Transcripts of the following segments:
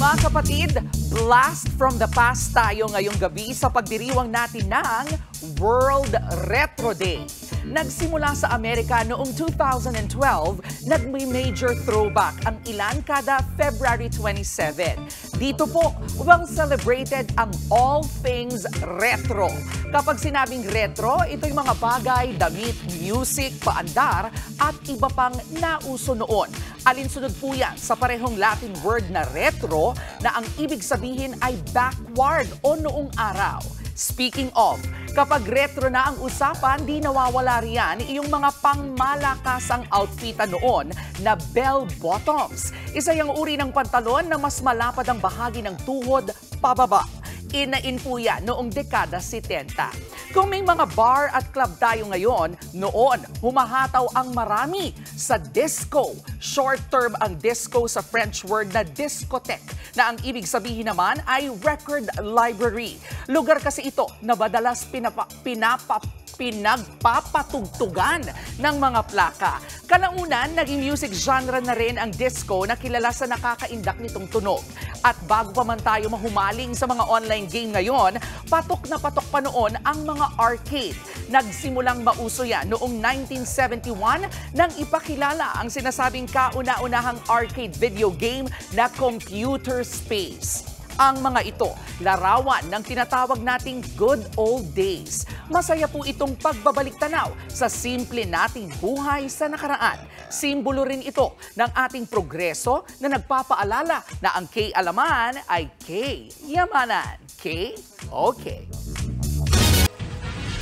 Mga kapatid, blast from the past tayo ngayong gabi sa pagdiriwang natin ng World Retro Day. Nagsimula sa Amerika noong 2012, nag-major throwback ang ilan kada February 27. Dito po, well celebrated ang all things retro. Kapag sinabing retro, ito'y mga bagay, damit, music, paandar at iba pang nauso noon. Alinsunod po yan sa parehong Latin word na retro na ang ibig sabihin ay backward o noong araw. Speaking of, kapag retro na ang usapan, di nawawala riyan iyong mga pangmalakasang outfitan noon na bell bottoms. Isa yung uri ng pantalon na mas malapad ang bahagi ng tuhod pababa. Inain po yan noong dekada 70. Kung may mga bar at club tayo ngayon, noon humahataw ang marami sa disco. Short term ang disco sa French word na discotheque, na ang ibig sabihin naman ay record library. Lugar kasi ito na madalas pinagpapatugtugan ng mga plaka. Kalaunan, naging music genre na rin ang disco na kilala sa nakakaindak nitong tunog. At bago pa man tayo mahumaling sa mga online game ngayon, patok na patok pa noon ang mga arcade. Nagsimulang mauso yan noong 1971 nang ipakilala ang sinasabing kauna-unahang arcade video game na Computer Space. Ang mga ito, larawan ng tinatawag nating good old days. Masaya po itong pagbabalik tanaw sa simple nating buhay sa nakaraan. Simbolo rin ito ng ating progreso na nagpapaalala na ang K-alaman ay K-yamanan. K-okay.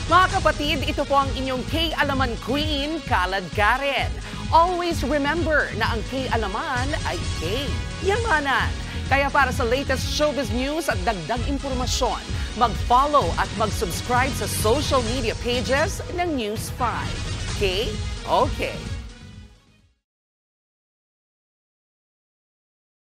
Mga kapatid, ito po ang inyong K-alaman Queen, Kalad Karen. Always remember na ang K-alaman ay K-yamanan. Kaya para sa latest showbiz news at dagdag impormasyon, mag-follow at mag-subscribe sa social media pages ng News 5. Okay?